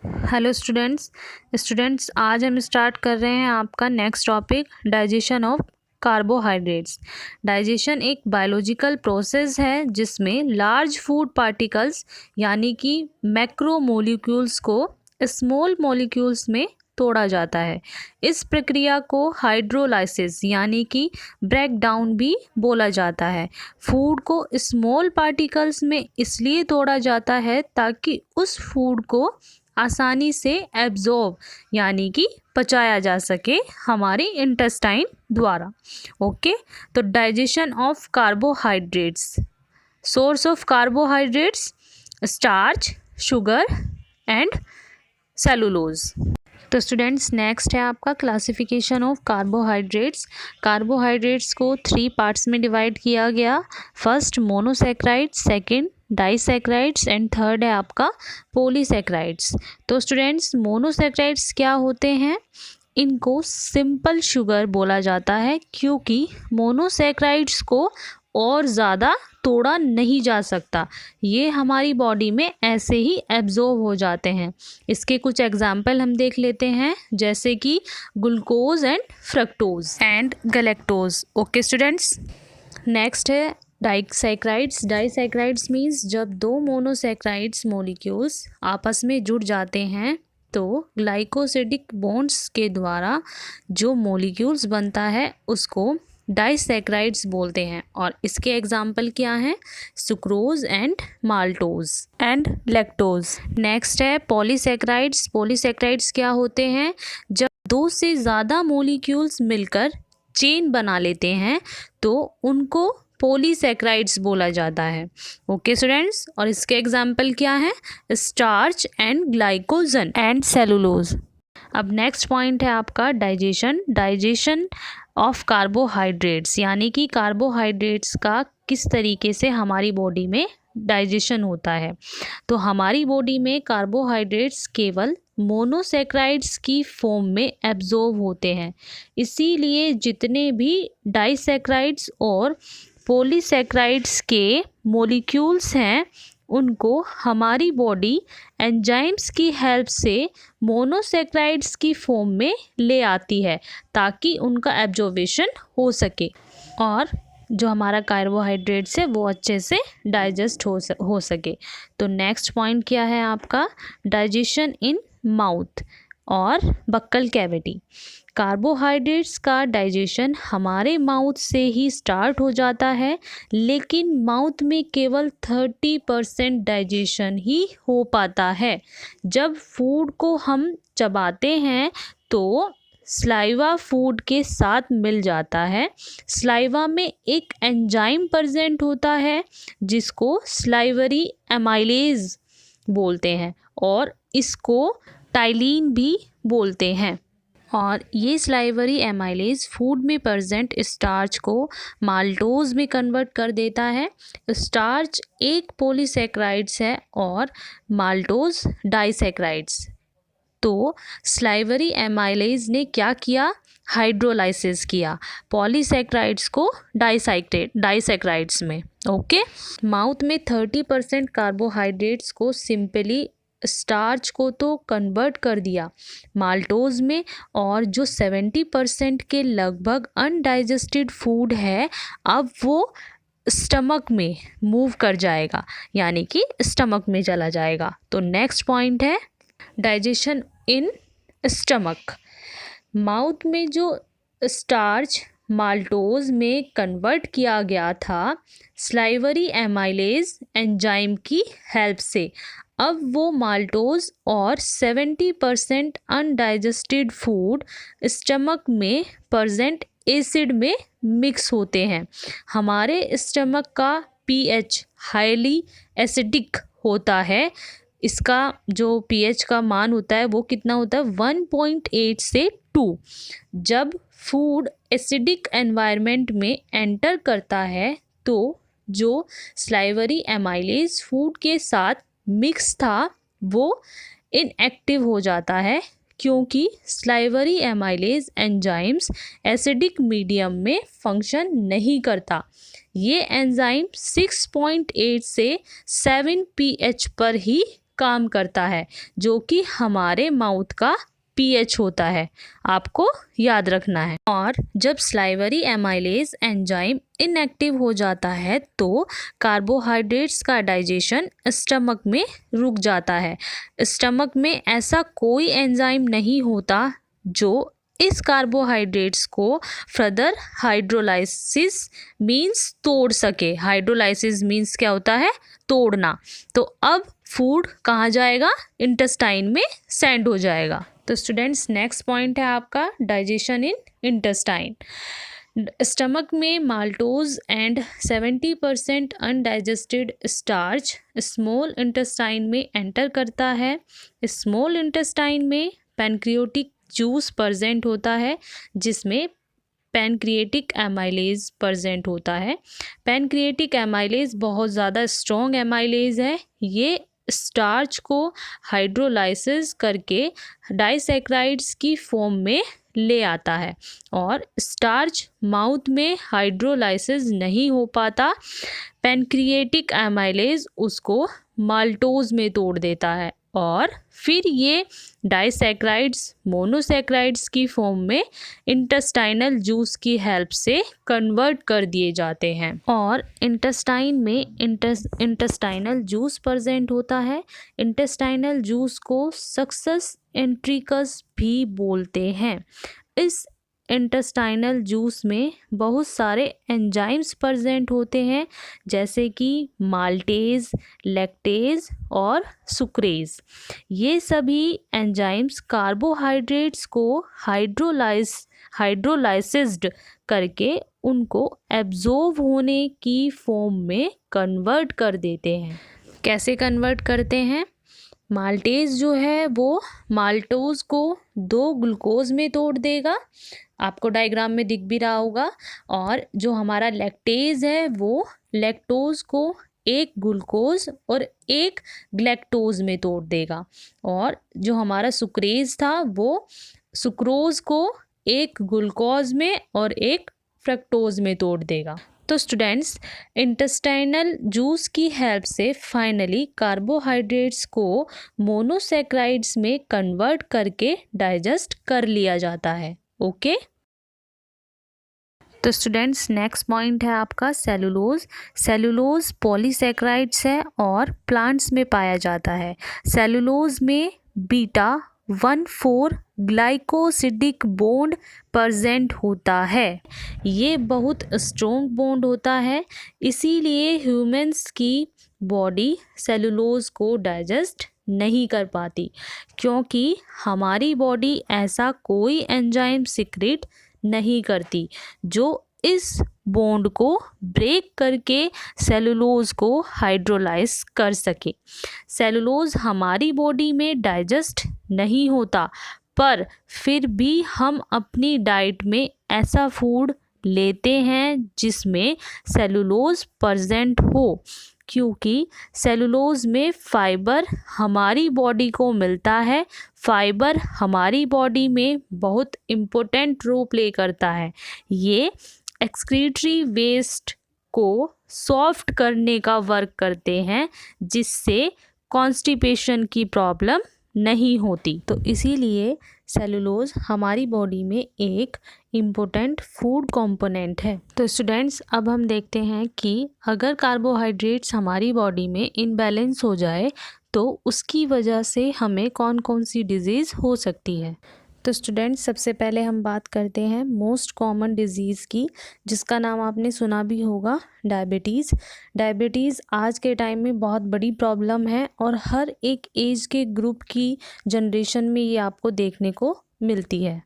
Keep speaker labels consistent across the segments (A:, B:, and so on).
A: Hello students आज हम start कर रहे हैं आपका next topic digestion of carbohydrates. Digestion एक बायोलॉजिकल प्रोसेस है जिसमें लार्ज फूड पार्टिकल्स यानी कि मैक्रो मॉलिक्यूल्स को स्मॉल मॉलिक्यूल्स में तोड़ा जाता है। इस प्रक्रिया को हाइड्रोलाइसिस यानी कि ब्रेक डाउन भी बोला जाता है। फूड को स्मॉल पार्टिकल्स में इसलिए तोड़ा जाता है ताकि उस फूड को आसानी से एब्जॉर्ब यानी कि पचाया जा सके हमारे इंटेस्टाइन द्वारा। ओके, तो digestion of carbohydrates. Source of carbohydrates starch, sugar and cellulose. तो स्टूडेंट्स नेक्स्ट है आपका क्लासिफिकेशन ऑफ कार्बोहाइड्रेट्स। कार्बोहाइड्रेट्स को 3 पार्ट्स में डिवाइड किया गया। First monosaccharides, second disaccharides and third है आपका पॉलीसैकेराइड्स। तो स्टूडेंट्स मोनोसैकेराइड्स क्या होते हैं? इनको सिंपल शुगर बोला जाता है क्योंकि मोनोसैकेराइड्स को और ज़्यादा तोड़ा नहीं जा सकता, ये हमारी बॉडी में ऐसे ही एब्जॉर्ब हो जाते हैं। इसके कुछ एग्जाम्पल हम देख लेते हैं, जैसे कि glucose and fructose and galactose. Okay students, next है डाइसैकेराइड्स। डाइसैकेराइड्स मीन्स जब 2 मोनोसैकेराइड्स मॉलिक्यूल्स आपस में जुड़ जाते हैं तो ग्लाइकोसिडिक बॉन्ड्स के द्वारा जो मॉलिक्यूल्स बनता है उसको डाइसैकेराइड्स बोलते हैं। और इसके एग्जाम्पल क्या हैं? Sucrose and maltose and lactose. Next है पॉलीसैकेराइड्स। पॉलीसैकेराइड्स क्या होते हैं? जब 2 से ज़्यादा मॉलिक्यूल्स मिलकर चेन बना लेते हैं तो उनको पॉलीसैकेराइड्स बोला जाता है। ओके स्टूडेंट्स, और इसके एग्जाम्पल क्या हैं? Starch and glycogen and cellulose. अब नेक्स्ट पॉइंट है आपका डाइजेशन ऑफ कार्बोहाइड्रेट्स, यानी कि कार्बोहाइड्रेट्स का किस तरीके से हमारी बॉडी में डाइजेशन होता है। तो हमारी बॉडी में कार्बोहाइड्रेट्स केवल मोनोसैकेराइड्स की फॉर्म में एब्जॉर्ब होते हैं, इसीलिए जितने भी डाइसैकेराइड्स और पॉलीसैकेराइड्स के मॉलिक्यूल्स हैं उनको हमारी बॉडी एंजाइम्स की हेल्प से मोनोसैकेराइड्स की फॉर्म में ले आती है ताकि उनका एब्जॉर्बेशन हो सके और जो हमारा कार्बोहाइड्रेट्स है वो अच्छे से डाइजेस्ट हो सके। तो नेक्स्ट पॉइंट क्या है आपका? डाइजेशन इन माउथ और बक्कल कैविटी। कार्बोहाइड्रेट्स का डाइजेशन हमारे माउथ से ही स्टार्ट हो जाता है, लेकिन माउथ में केवल 30% डाइजेशन ही हो पाता है। जब फूड को हम चबाते हैं तो स्लाइवा फूड के साथ मिल जाता है। स्लाइवा में एक एंजाइम प्रेजेंट होता है जिसको स्लाइवरी एमाइलेज बोलते हैं और इसको टाइलिन भी बोलते हैं। और ये स्लाइवरी एमाइलेज फूड में प्रेजेंट स्टार्च को माल्टोज में कन्वर्ट कर देता है। स्टार्च एक पॉलीसैकेराइड्स है और माल्टोज डाइसैकेराइड्स। तो स्लाइवरी एमाइलेज ने क्या किया? हाइड्रोलाइसिस किया पॉलीसैकेराइड्स को डाइसैकेराइड्स में। ओके, माउथ में 30% कार्बोहाइड्रेट्स को सिंपली स्टार्च को तो कन्वर्ट कर दिया माल्टोज में, और जो 70% के लगभग अनडाइजेस्टेड फूड है अब वो स्टमक में मूव कर जाएगा, यानी कि स्टमक में चला जाएगा। तो नेक्स्ट पॉइंट है डाइजेशन इन स्टमक। माउथ में जो स्टार्च माल्टोज में कन्वर्ट किया गया था स्लाइवरी एमाइलेज एंजाइम की हेल्प से, अब वो माल्टोज और 70% अनडाइजेस्टेड फूड स्टमक में प्रेजेंट एसिड में मिक्स होते हैं। हमारे स्टमक का पीएच हाईली एसिडिक होता है। इसका जो पीएच का मान होता है वो कितना होता है? 1.8 से 2। जब फूड एसिडिक एनवायरनमेंट में एंटर करता है तो जो स्लाइवरी एमाइलेज फूड के साथ मिक्स था वो इनएक्टिव हो जाता है क्योंकि salivary amylase enzymes acidic medium में फंक्शन नहीं करता। ये एंजाइम 6.8 से 7 pH पर ही काम करता है, जो कि हमारे माउथ का pH होता है, आपको याद रखना है। और जब स्लाइवरी एमाइलेज एंजाइम इनएक्टिव हो जाता है तो कार्बोहाइड्रेट्स का डाइजेशन स्टमक में रुक जाता है। स्टमक में ऐसा कोई एंजाइम नहीं होता जो इस कार्बोहाइड्रेट्स को फर्दर हाइड्रोलाइसिस मीन्स तोड़ सके। हाइड्रोलाइसिस मीन्स क्या होता है? तोड़ना। तो अब फूड कहाँ जाएगा? इंटेस्टाइन में सेंड हो जाएगा। तो स्टूडेंट्स, नेक्स्ट पॉइंट है आपका डाइजेशन इन इंटेस्टाइन। स्टमक में maltose and 70% undigested starch small intestine में एंटर करता है। स्मॉल इंटेस्टाइन में पैनक्रियोटिक जूस प्रेजेंट होता है, जिसमें पैनक्रिएटिक एमाइलेज प्रेजेंट होता है। पैनक्रिएटिक एमाइलेज बहुत ज़्यादा स्ट्रॉन्ग एमाइलेज है। ये स्टार्च को हाइड्रोलाइसिस करके डाइसैकराइड्स की फॉर्म में ले आता है और स्टार्च माउथ में हाइड्रोलाइसिस नहीं हो पाता। पैनक्रिएटिक एमाइलेज उसको माल्टोज में तोड़ देता है और फिर ये डाइसैकराइड्स मोनोसैकराइड्स की फॉर्म में इंटेस्टाइनल जूस की हेल्प से कन्वर्ट कर दिए जाते हैं और इंटेस्टाइन में इंटेस्टाइनल जूस प्रेजेंट होता है। इंटेस्टाइनल जूस को सक्सेस एंट्रिकस भी बोलते हैं। इस इंटेस्टाइनल जूस में बहुत सारे एंजाइम्स प्रेजेंट होते हैं, जैसे कि माल्टेज, लैक्टेज और सुक्रेज। ये सभी एंजाइम्स कार्बोहाइड्रेट्स को हाइड्रोलाइसिस्ड करके उनको एब्जॉर्ब होने की फॉर्म में कन्वर्ट कर देते हैं। कैसे कन्वर्ट करते हैं? माल्टेज जो है वो माल्टोज को 2 ग्लूकोज में तोड़ देगा, आपको डायग्राम में दिख भी रहा होगा। और जो हमारा लैक्टेज है वो लैक्टोज को 1 ग्लूकोज और 1 ग्लैक्टोज में तोड़ देगा। और जो हमारा सुक्रेज था वो सुक्रोज को 1 ग्लूकोज में और 1 फ्रक्टोज में तोड़ देगा। तो स्टूडेंट्स, इंटेस्टाइनल जूस की हेल्प से फाइनली कार्बोहाइड्रेट्स को मोनोसैकराइड्स में कन्वर्ट करके डाइजेस्ट कर लिया जाता है। ओके। तो स्टूडेंट्स, नेक्स्ट पॉइंट है आपका सेलुलोज। सेलुलोज पॉलीसैकराइड्स है और प्लांट्स में पाया जाता है। सेलुलोज में β14 ग्लाइकोसिडिक बॉन्ड प्रेजेंट होता है। ये बहुत स्ट्रॉन्ग बॉन्ड होता है, इसीलिए ह्यूमंस की बॉडी सेलुलोज को डाइजेस्ट नहीं कर पाती, क्योंकि हमारी बॉडी ऐसा कोई एंजाइम सीक्रेट नहीं करती जो इस बॉन्ड को ब्रेक करके सेलुलोज को हाइड्रोलाइज कर सके। सेलुलोज हमारी बॉडी में डाइजेस्ट नहीं होता, पर फिर भी हम अपनी डाइट में ऐसा फूड लेते हैं जिसमें सेलुलोज प्रेजेंट हो, क्योंकि सेलुलोज में फाइबर हमारी बॉडी को मिलता है। फाइबर हमारी बॉडी में बहुत इम्पोर्टेंट रोल प्ले करता है। ये एक्सक्रीटरी वेस्ट को सॉफ्ट करने का वर्क करते हैं, जिससे कॉन्स्टिपेशन की प्रॉब्लम नहीं होती। तो इसीलिए सेलुलोज हमारी बॉडी में एक इम्पोर्टेंट फूड कंपोनेंट है। तो स्टूडेंट्स, अब हम देखते हैं कि अगर कार्बोहाइड्रेट्स हमारी बॉडी में इनबैलेंस हो जाए तो उसकी वजह से हमें कौन कौन सी डिजीज़ हो सकती है। तो स्टूडेंट्स, सबसे पहले हम बात करते हैं मोस्ट कॉमन डिजीज़ की, जिसका नाम आपने सुना भी होगा, डायबिटीज़। डायबिटीज़ आज के टाइम में बहुत बड़ी प्रॉब्लम है और हर एक एज के ग्रुप की जनरेशन में ये आपको देखने को मिलती है।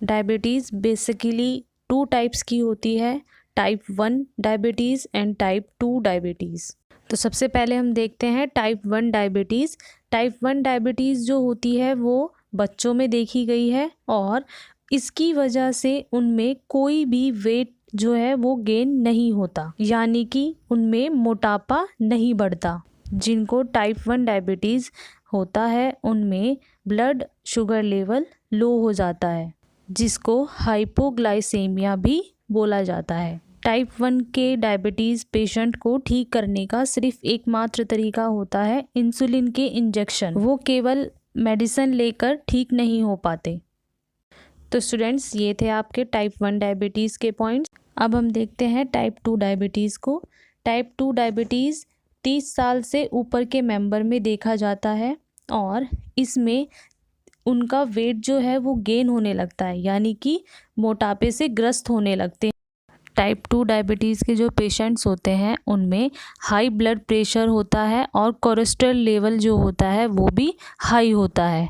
A: डायबिटीज़ बेसिकली 2 टाइप्स की होती है, type 1 diabetes and type 2 diabetes. तो सबसे पहले हम देखते हैं टाइप 1 डायबिटीज़। टाइप 1 डायबिटीज़ जो होती है वो बच्चों में देखी गई है और इसकी वजह से उनमें कोई भी वेट जो है वो गेन नहीं होता, यानी कि उनमें मोटापा नहीं बढ़ता। जिनको टाइप 1 डायबिटीज़ होता है उनमें ब्लड शुगर लेवल लो हो जाता है, जिसको हाइपोग्लाइसेमिया भी बोला जाता है। टाइप 1 के डायबिटीज़ पेशेंट को ठीक करने का सिर्फ एकमात्र तरीका होता है इंसुलिन के इंजेक्शन। वो केवल मेडिसिन लेकर ठीक नहीं हो पाते। तो स्टूडेंट्स, ये थे आपके टाइप 1 डायबिटीज़ के पॉइंट्स। अब हम देखते हैं टाइप 2 डायबिटीज़ को। टाइप 2 डायबिटीज़ 30 साल से ऊपर के मेंबर में देखा जाता है और इसमें उनका वेट जो है वो गेन होने लगता है, यानी कि मोटापे से ग्रस्त होने लगते हैं। टाइप 2 डायबिटीज़ के जो पेशेंट्स होते हैं उनमें हाई ब्लड प्रेशर होता है और कोलेस्ट्रॉल लेवल जो होता है वो भी हाई होता है।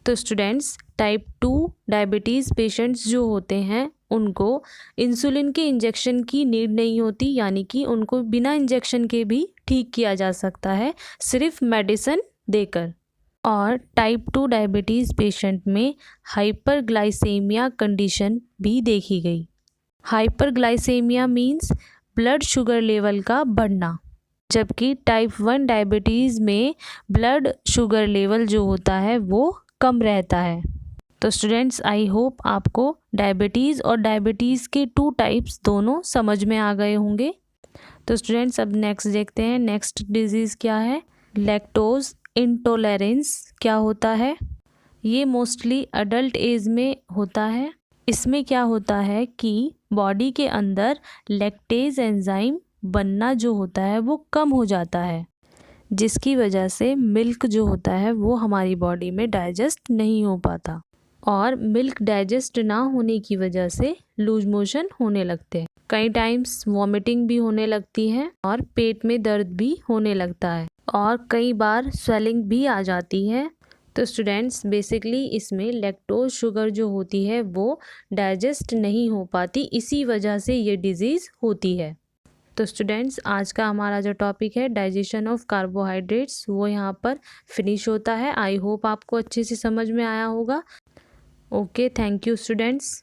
A: तो स्टूडेंट्स, टाइप 2 डायबिटीज़ पेशेंट्स जो होते हैं उनको इंसुलिन के इंजेक्शन की नीड नहीं होती, यानी कि उनको बिना इंजेक्शन के भी ठीक किया जा सकता है सिर्फ मेडिसिन देकर। और टाइप 2 डायबिटीज़ पेशेंट में हाइपरग्लाइसेमिया कंडीशन भी देखी गई। Hyperglycaemia means blood sugar level का बढ़ना, जबकि टाइप 1 डायबिटीज़ में ब्लड शुगर लेवल जो होता है वो कम रहता है। तो स्टूडेंट्स, आई होप आपको डायबिटीज़ और डायबिटीज़ के 2 टाइप्स दोनों समझ में आ गए होंगे। तो स्टूडेंट्स, अब नेक्स्ट देखते हैं नेक्स्ट डिजीज़ क्या है। लैक्टोज इंटॉलरेंस क्या होता है? ये मोस्टली अडल्ट एज में होता है। इसमें क्या होता है कि बॉडी के अंदर लैक्टेज एंजाइम बनना जो होता है वो कम हो जाता है, जिसकी वजह से मिल्क जो होता है वो हमारी बॉडी में डाइजेस्ट नहीं हो पाता और मिल्क डाइजेस्ट ना होने की वजह से लूज मोशन होने लगते हैं। कई टाइम्स वॉमिटिंग भी होने लगती है और पेट में दर्द भी होने लगता है और कई बार स्वेलिंग भी आ जाती है। तो स्टूडेंट्स, बेसिकली इसमें लैक्टोज शुगर जो होती है वो डाइजेस्ट नहीं हो पाती, इसी वजह से ये डिज़ीज़ होती है। तो स्टूडेंट्स, आज का हमारा जो टॉपिक है डाइजेशन ऑफ कार्बोहाइड्रेट्स वो यहाँ पर फिनिश होता है। आई होप आपको अच्छे से समझ में आया होगा। Okay, thank you students.